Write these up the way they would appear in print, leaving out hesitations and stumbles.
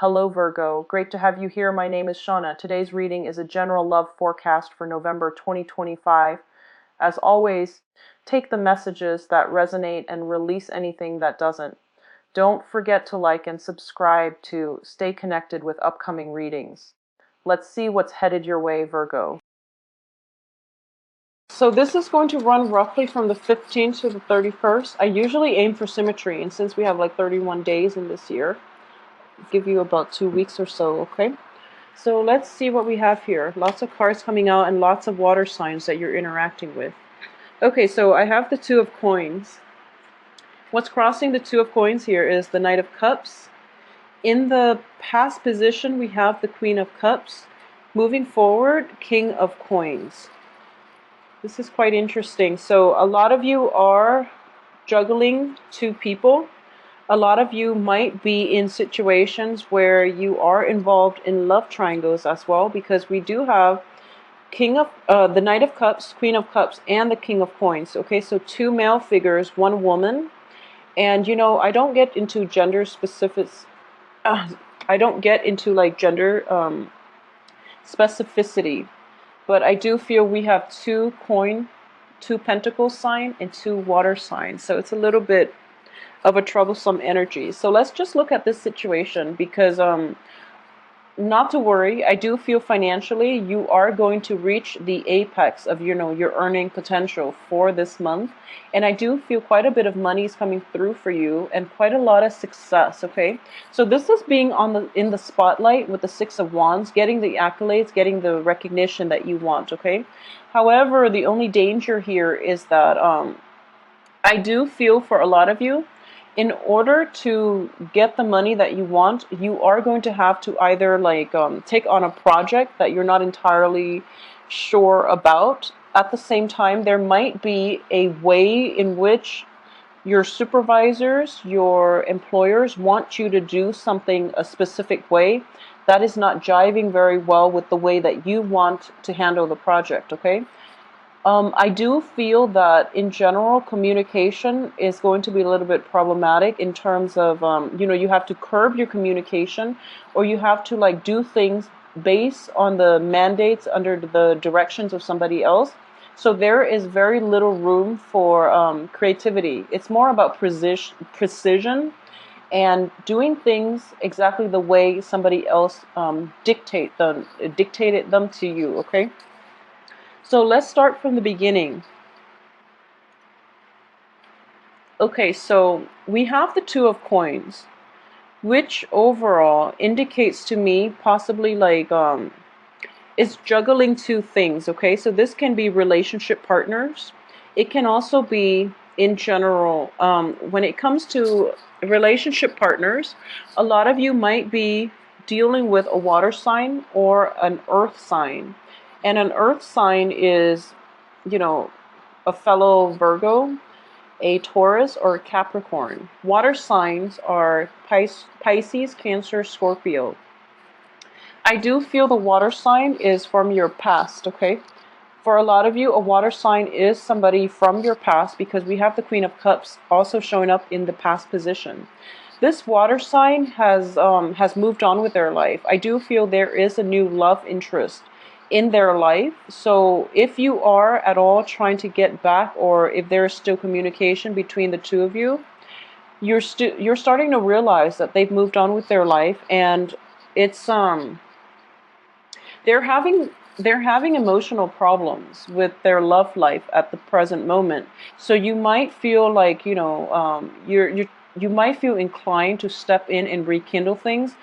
Hello Virgo, great to have you here. My name is Shauna. Today's reading is a general love forecast for November 2025. As always, take the messages that resonate and release anything that doesn't. Don't forget to like and subscribe to stay connected with upcoming readings. Let's see what's headed your way, Virgo. So this is going to run roughly from the 15th to the 31st. I usually aim for symmetry, and since we have like 31 days in this year, give you about 2 weeks or so, okay? So let's see what we have here. Lots of cards coming out and lots of water signs that you're interacting with. Okay, so I have the Two of Coins. What's crossing the Two of Coins here is the Knight of Cups. In the past position, we have the Queen of Cups. Moving forward, King of Coins. This is quite interesting. So a lot of you are juggling two people. A lot of you might be in situations where you are involved in love triangles as well, because we do have the Knight of Cups, Queen of Cups, and the King of Coins. Okay, so two male figures, one woman. And you know, I don't get into gender specifics. I don't get into like gender specificity, but I do feel we have two pentacle sign and two water signs. So it's a little bit of a troublesome energy. So let's just look at this situation, because not to worry, I do feel financially you are going to reach the apex of your earning potential for this month, and I do feel quite a bit of money is coming through for you and quite a lot of success. Okay, so this is being in the spotlight with the Six of Wands, getting the accolades, getting the recognition that you want. Okay, however, the only danger here is that I do feel for a lot of you, in order to get the money that you want, you are going to have to either take on a project that you're not entirely sure about. At the same time, there might be a way in which your supervisors, your employers want you to do something a specific way that is not jiving very well with the way that you want to handle the project, okay? I do feel that in general communication is going to be a little bit problematic in terms of, you have to curb your communication, or you have to do things based on the mandates under the directions of somebody else. So there is very little room for creativity. It's more about precision and doing things exactly the way somebody else dictated them to you, okay? So let's start from the beginning. Okay, so we have the Two of Coins, which overall indicates to me possibly is juggling two things. Okay, so this can be relationship partners. It can also be in general, when it comes to relationship partners, a lot of you might be dealing with a water sign or an earth sign. And an earth sign is, a fellow Virgo, a Taurus, or a Capricorn. Water signs are Pisces, Cancer, Scorpio. I do feel the water sign is from your past, okay? For a lot of you, a water sign is somebody from your past, because we have the Queen of Cups also showing up in the past position. This water sign has moved on with their life. I do feel there is a new love interest in their life. So if you are at all trying to get back, or if there's still communication between the two of you, you're starting to realize that they've moved on with their life, and it's they're having emotional problems with their love life at the present moment. So you might feel like you might feel inclined to step in and rekindle things,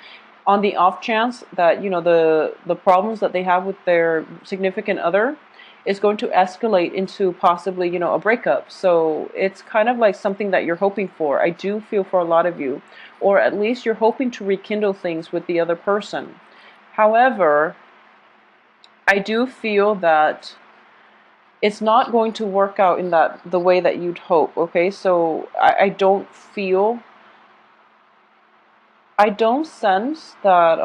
on the off chance that the problems that they have with their significant other is going to escalate into possibly a breakup. So it's kind of like something that you're hoping for. I do feel for a lot of you, or at least you're hoping to rekindle things with the other person. However, I do feel that it's not going to work out in the way that you'd hope. Okay, so I don't sense that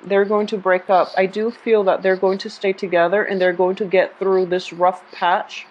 they're going to break up. I do feel that they're going to stay together, and they're going to get through this rough patch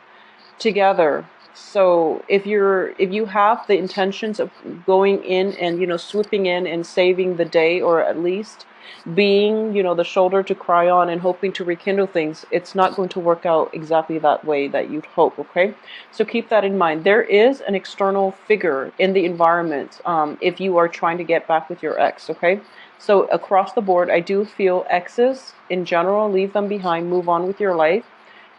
together. So if you have the intentions of going in and, swooping in and saving the day, or at least being, the shoulder to cry on and hoping to rekindle things, it's not going to work out exactly that way that you'd hope, okay? So keep that in mind. There is an external figure in the environment, if you are trying to get back with your ex, okay? So across the board, I do feel exes in general, leave them behind, move on with your life,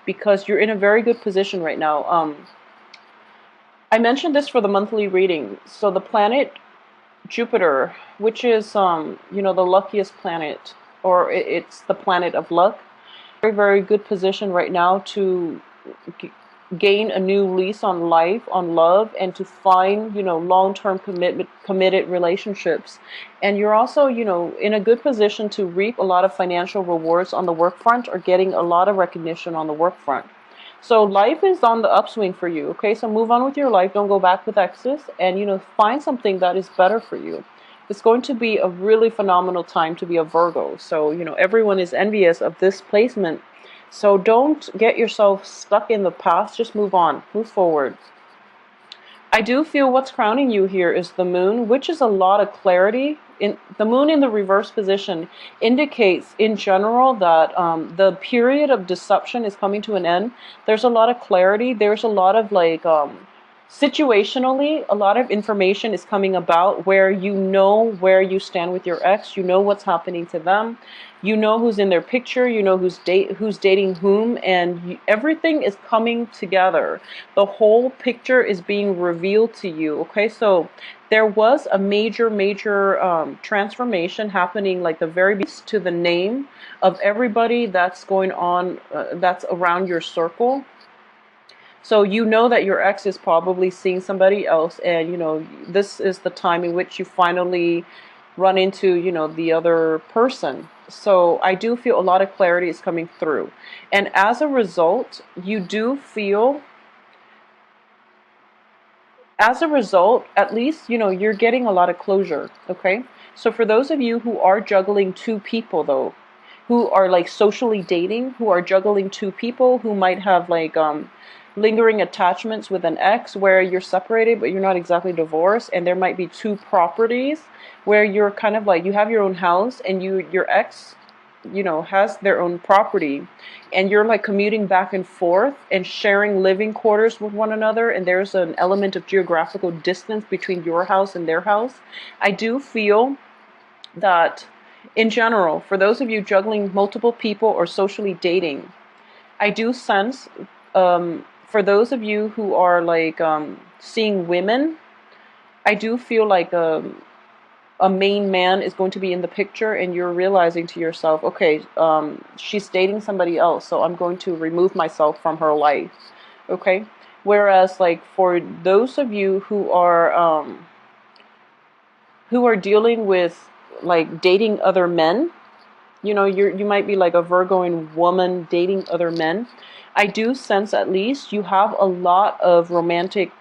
because you're in a very good position right now. I mentioned this for the monthly reading. So the planet Jupiter, which is the luckiest planet, or it's the planet of luck, very, very good position right now to gain a new lease on life, on love, and to find, long-term committed relationships. And you're also, in a good position to reap a lot of financial rewards on the work front, or getting a lot of recognition on the work front. So life is on the upswing for you, okay? So move on with your life. Don't go back with exes, and, find something that is better for you. It's going to be a really phenomenal time to be a Virgo. So, everyone is envious of this placement. So don't get yourself stuck in the past. Just move on, move forward. I do feel what's crowning you here is the moon, which is a lot of clarity. The moon in the reverse position indicates in general that the period of deception is coming to an end. There's a lot of clarity. There's a lot of situationally, a lot of information is coming about where you know where you stand with your ex. You know what's happening to them. You know who's in their picture. You know who's dating whom, and everything is coming together. The whole picture is being revealed to you. Okay, so there was a major transformation happening, like the very beast, to the name of everybody that's going on, that's around your circle. So you know that your ex is probably seeing somebody else, and this is the time in which you finally run into the other person. So I do feel a lot of clarity is coming through, and as a result, at least you're getting a lot of closure. Okay, so for those of you who are juggling two people, though, who are like socially dating, who are juggling two people, who might have lingering attachments with an ex, where you're separated but you're not exactly divorced, and there might be two properties where you're kind of you have your own house, and your ex has their own property, and you're commuting back and forth and sharing living quarters with one another, and there's an element of geographical distance between your house and their house. I do feel that in general, for those of you juggling multiple people or socially dating, I do sense, for those of you who are seeing women, I do feel like a main man is going to be in the picture, and you're realizing to yourself, okay, she's dating somebody else, so I'm going to remove myself from her life. Okay, whereas for those of you who are dealing with dating other men, you might be a Virgoing woman dating other men. I do sense at least you have a lot of romantic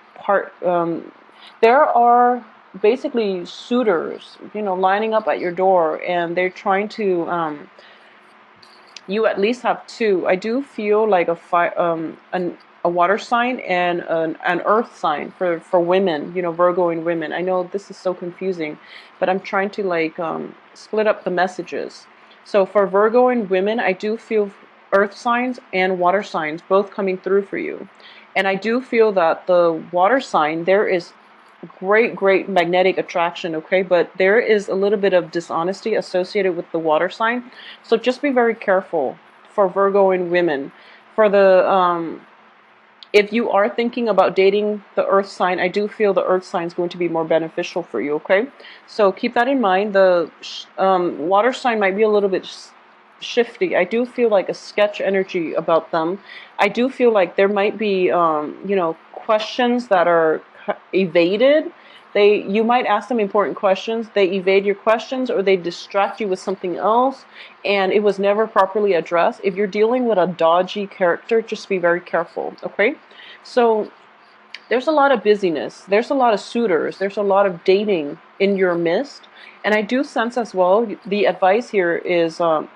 there are basically suitors, lining up at your door, and they're trying to, you at least have two. I do feel like a water sign and an earth sign for women, Virgoing women. I know this is so confusing, but I'm trying to split up the messages. So for Virgoing women, I do feel earth signs and water signs both coming through for you. And I do feel that the water sign, there is great magnetic attraction, okay, but there is a little bit of dishonesty associated with the water sign. So just be very careful for Virgoing women. For the if you are thinking about dating the earth sign, I do feel the earth sign is going to be more beneficial for you, okay? So keep that in mind. The water sign might be a little bit shifty. I do feel like a sketch energy about them. I do feel like there might be questions that are evaded. You might ask them important questions, they evade your questions, or they distract you with something else, and it was never properly addressed. If you're dealing with a dodgy character, just be very careful, okay? So there's a lot of busyness, there's a lot of suitors, there's a lot of dating in your midst, and I do sense as well, the advice here is the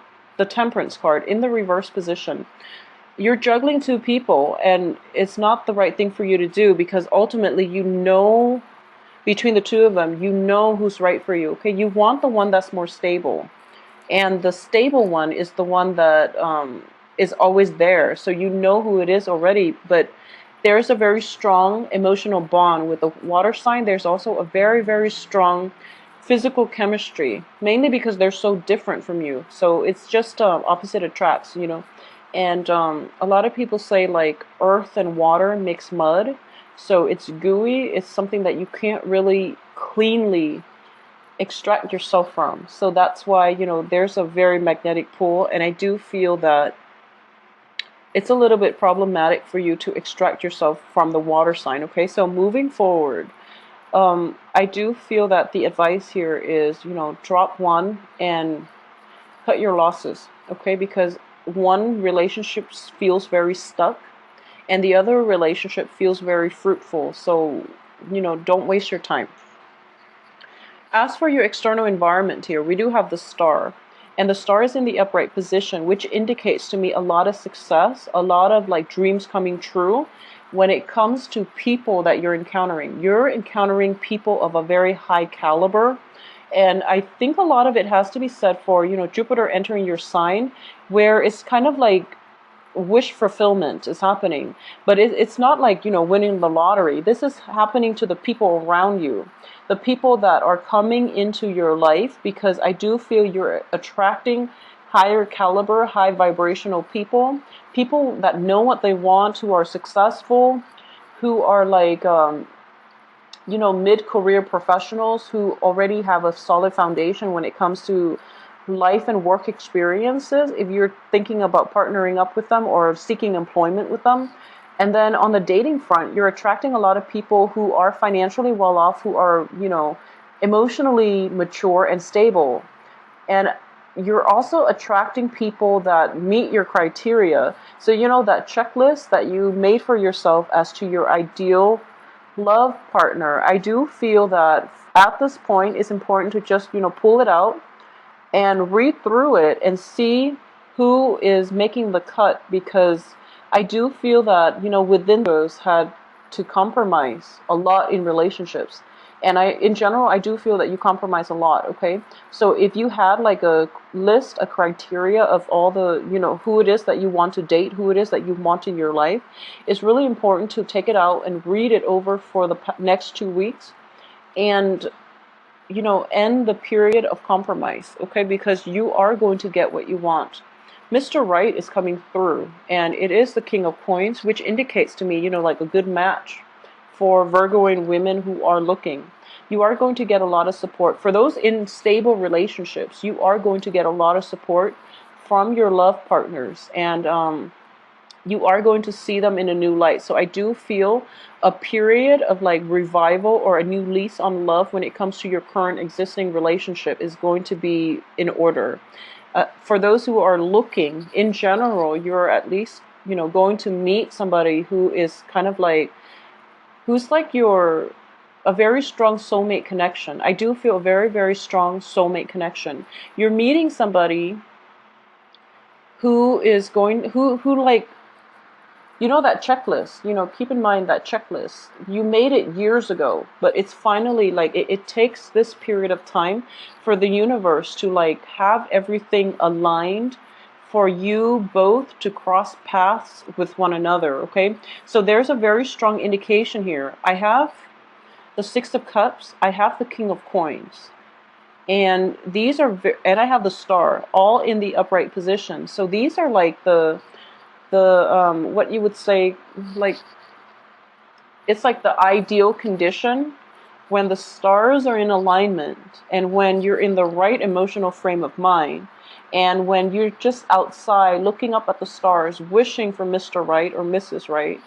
Temperance card in the reverse position. you're juggling two people, and it's not the right thing for you to do, because ultimately, between the two of them, you know who's right for you. Okay, you want the one that's more stable, and the stable one is the one that is always there. So you know who it is already, but there's a very strong emotional bond with the water sign. There's also a very, very strong physical chemistry, mainly because they're so different from you. So it's just opposite attracts, And a lot of people say like earth and water mix mud. So it's gooey. It's something that you can't really cleanly extract yourself from. So that's why, there's a very magnetic pull. And I do feel that it's a little bit problematic for you to extract yourself from the water sign. Okay, so moving forward, I do feel that the advice here is, drop one and cut your losses. Okay, because one relationship feels very stuck and the other relationship feels very fruitful. So, don't waste your time. As for your external environment here, we do have the star. And the star is in the upright position, which indicates to me a lot of success, a lot of like dreams coming true when it comes to people that you're encountering. You're encountering people of a very high caliber. And I think a lot of it has to be said for, Jupiter entering your sign, where it's kind of like wish fulfillment is happening, but it's not like winning the lottery. This is happening to the people around you, the people that are coming into your life, because I do feel you're attracting higher caliber, high vibrational people that know what they want, who are successful, who are like mid-career professionals who already have a solid foundation when it comes to life and work experiences, if you're thinking about partnering up with them or seeking employment with them. And then on the dating front, you're attracting a lot of people who are financially well off, who are, emotionally mature and stable. And you're also attracting people that meet your criteria. So, that checklist that you made for yourself as to your ideal love partner, I do feel that at this point it's important to just, pull it out and read through it and see who is making the cut, because I do feel that, within those had to compromise a lot in relationships. And in general, I do feel that you compromise a lot, okay? So if you had like a list, a criteria of all the, who it is that you want to date, who it is that you want in your life, it's really important to take it out and read it over for the next 2 weeks and end the period of compromise, okay? Because you are going to get what you want. Mr. Right is coming through, and it is the King of Coins, which indicates to me, like a good match for Virgoing women who are looking. You are going to get a lot of support. For those in stable relationships, you are going to get a lot of support from your love partners, and you are going to see them in a new light. So I do feel a period of like revival or a new lease on love when it comes to your current existing relationship is going to be in order. For those who are looking, in general, you're at least, going to meet somebody who is kind of like, who's like a very strong soulmate connection. I do feel a very, very strong soulmate connection. You're meeting somebody who is who like, that checklist, keep in mind that checklist. You made it years ago, but it's finally like, it takes this period of time for the universe to like have everything aligned for you both to cross paths with one another, okay? So there's a very strong indication here. I have the Six of Cups, I have the King of Coins. And these are, and I have the Star, all in the upright position. So these are like the what you would say, like, it's like the ideal condition when the stars are in alignment and when you're in the right emotional frame of mind, and when you're just outside looking up at the stars wishing for Mr. Right or Mrs. Right.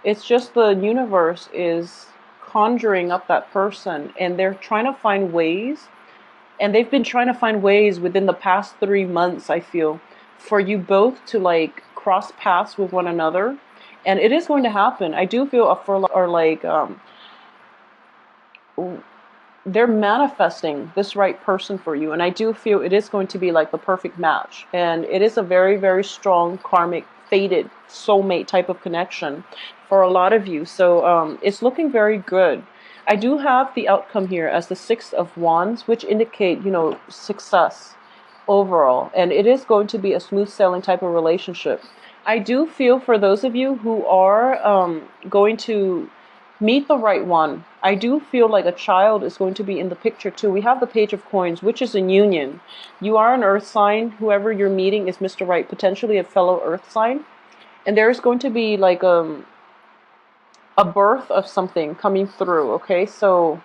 It's just the universe is conjuring up that person, and they're trying to find ways, and they've been trying to find ways within the past 3 months, I feel, for you both to like cross paths with one another. And it is going to happen. I do feel they're manifesting this right person for you, and I do feel it is going to be like the perfect match. And it is a very, very strong karmic fated soulmate type of connection for a lot of you. So it's looking very good. I do have the outcome here as the Six of Wands, which indicate, success overall. And it is going to be a smooth sailing type of relationship. I do feel for those of you who are going to meet the right one, I do feel like a child is going to be in the picture too. We have the Page of Coins, which is in union. You are an earth sign. Whoever you're meeting is Mr. Right, potentially a fellow earth sign. And there's going to be like a birth of something coming through, okay? So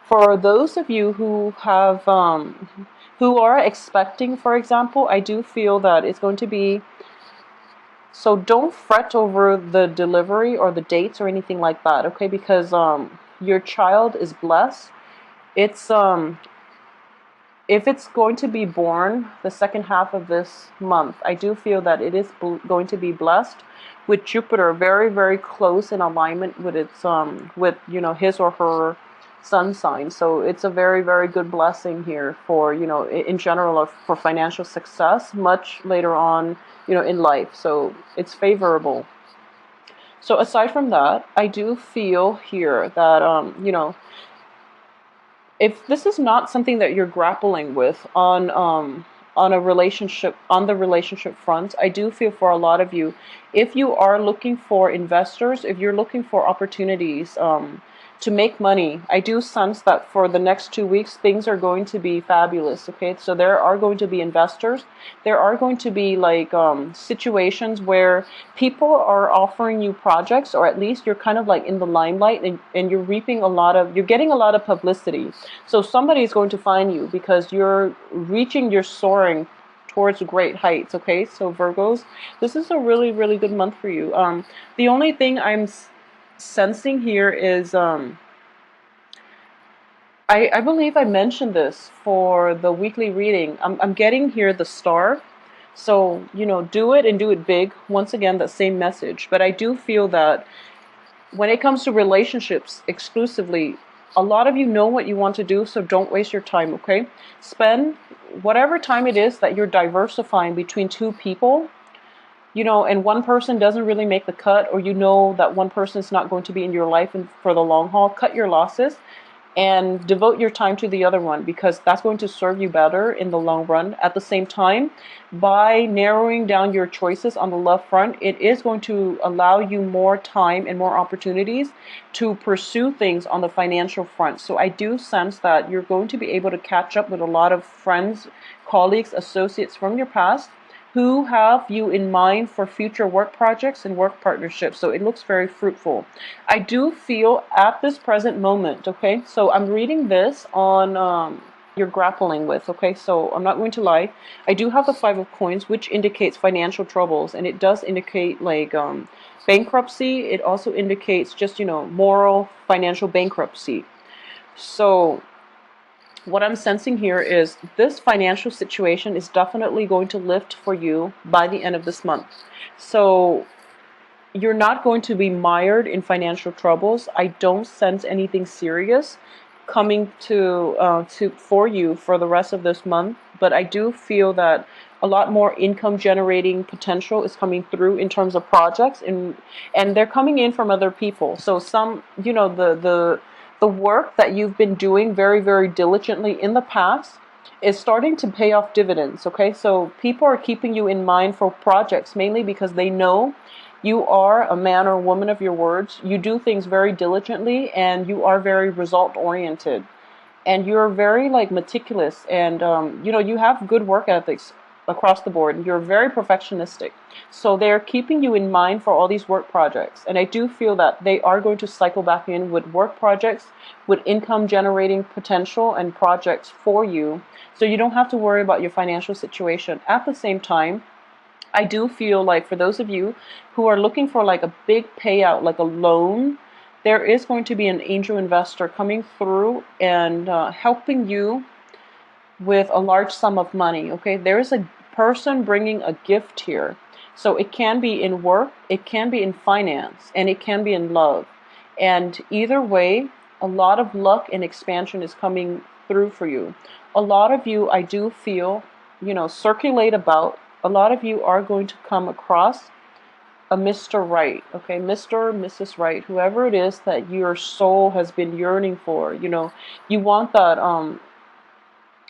for those of you who have who are expecting, for example, I do feel that it's going to be, so don't fret over the delivery or the dates or anything like that, okay? Because your child is blessed. It's if it's going to be born the second half of this month, I do feel that it is going to be blessed with Jupiter very, very close in alignment with its with his or her sun sign. So it's a very, very good blessing here for in general for financial success much later on in life. So it's favorable. So aside from that, I do feel here that if this is not something that you're grappling with on a relationship, on the relationship front, I do feel for a lot of you, if you are looking for investors, if you're looking for opportunities to make money, I do sense that for the next 2 weeks things are going to be fabulous. Okay, so there are going to be investors, there are going to be like situations where people are offering you projects, or at least you're kind of like in the limelight, and you're reaping a lot of, you're getting a lot of publicity. So somebody is going to find you because you're soaring towards great heights. Okay, so Virgos, this is a really, really good month for you. The only thing I'm sensing here is I believe I mentioned this for the weekly reading. I'm getting here the star. So, do it and do it big. Once again, that same message. But I do feel that when it comes to relationships exclusively, a lot of you know what you want to do, so don't waste your time, okay? Spend whatever time it is that you're diversifying between two people, and one person doesn't really make the cut, or that one person is not going to be in your life and for the long haul. Cut your losses and devote your time to the other one, because that's going to serve you better in the long run. At the same time, by narrowing down your choices on the love front, it is going to allow you more time and more opportunities to pursue things on the financial front. So I do sense that you're going to be able to catch up with a lot of friends, colleagues, associates from your past who have you in mind for future work projects and work partnerships. So it looks very fruitful. I do feel at this present moment, okay, so I'm reading this on you're grappling with, okay, so I'm not going to lie. I do have the Five of Coins, which indicates financial troubles, and it does indicate like bankruptcy. It also indicates just, moral financial bankruptcy. So what I'm sensing here is this financial situation is definitely going to lift for you by the end of this month. So you're not going to be mired in financial troubles. I don't sense anything serious coming for you for the rest of this month, but I do feel that a lot more income generating potential is coming through in terms of projects, and they're coming in from other people. So some, the work that you've been doing very, very diligently in the past is starting to pay off dividends, okay? So people are keeping you in mind for projects, mainly because they know you are a man or woman of your words. You do things very diligently, and you are very result oriented, and you're very like meticulous, and you have good work ethics across the board. You're very perfectionistic. So they're keeping you in mind for all these work projects. And I do feel that they are going to cycle back in with work projects, with income generating potential and projects for you. So you don't have to worry about your financial situation. At the same time, I do feel like for those of you who are looking for like a big payout, like a loan, there is going to be an angel investor coming through and helping you with a large sum of money, okay? There is a person bringing a gift here. So it can be in work, it can be in finance, and it can be in love. And either way, a lot of luck and expansion is coming through for you. A lot of you, I do feel, circulate about. A lot of you are going to come across a Mr. Right, okay, Mr. or Mrs. Right, whoever it is that your soul has been yearning for, you want that.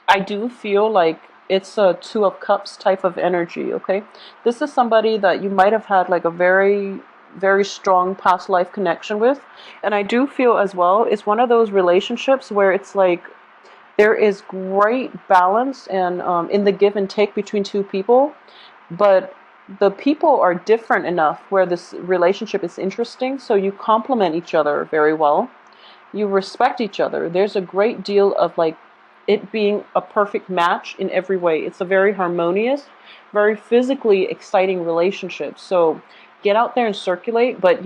I do feel like it's a Two of Cups type of energy, okay? This is somebody that you might have had like a very, very strong past life connection with. And I do feel as well, it's one of those relationships where it's like there is great balance and in the give and take between two people, but the people are different enough where this relationship is interesting, so you complement each other very well. You respect each other. There's a great deal of like it being a perfect match in every way. It's a very harmonious, very physically exciting relationship. So get out there and circulate. But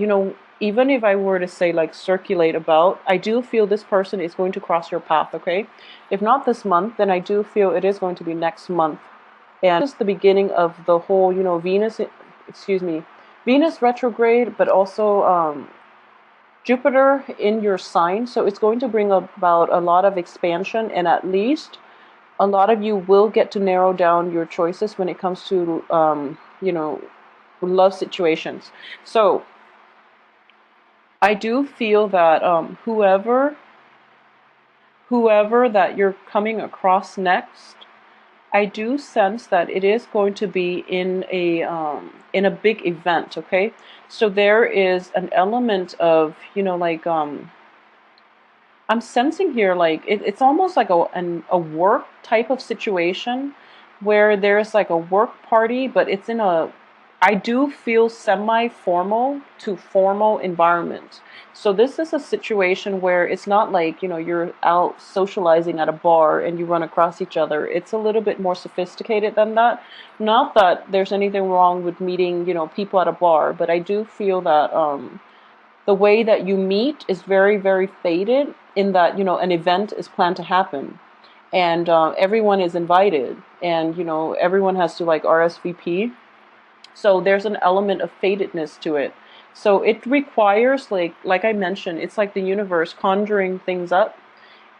even if I were to say like circulate about, I do feel this person is going to cross your path, okay? If not this month, then I do feel it is going to be next month. And this is the beginning of the whole, Venus retrograde, but also Jupiter in your sign, so it's going to bring about a lot of expansion, and at least a lot of you will get to narrow down your choices when it comes to, love situations. So I do feel that whoever that you're coming across next, I do sense that it is going to be in a big event, okay? So there is an element of, I'm sensing here like it's almost like a work type of situation where there's like a work party, but it's in a, I do feel semi-formal to formal environment. So this is a situation where it's not like, you're out socializing at a bar and you run across each other. It's a little bit more sophisticated than that. Not that there's anything wrong with meeting, people at a bar, but I do feel that the way that you meet is very, very faded in that, an event is planned to happen. And everyone is invited. And, everyone has to like RSVP. So there's an element of fadedness to it. So it requires, like I mentioned, it's like the universe conjuring things up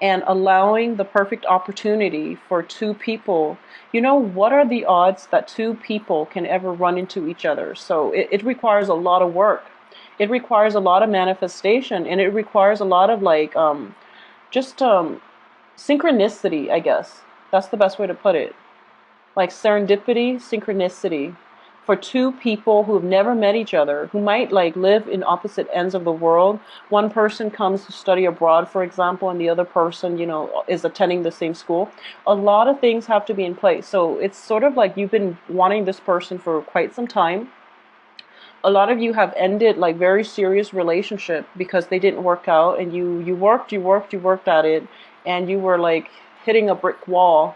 and allowing the perfect opportunity for two people. What are the odds that two people can ever run into each other? So it requires a lot of work. It requires a lot of manifestation, and it requires a lot of like just synchronicity, I guess. That's the best way to put it. Like serendipity, synchronicity for two people who've never met each other, who might like live in opposite ends of the world. One person comes to study abroad, for example, and the other person, is attending the same school. A lot of things have to be in place. So it's sort of like you've been wanting this person for quite some time. A lot of you have ended like very serious relationship because they didn't work out, and you worked at it, and you were like hitting a brick wall.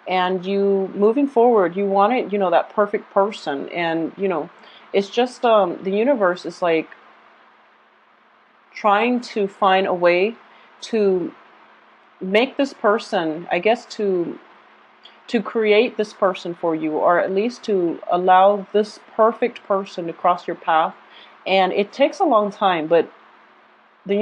And you moving forward, you wanted, that perfect person. And it's just the universe is like trying to find a way to make this person, I guess, to create this person for you, or at least to allow this perfect person to cross your path. And it takes a long time, but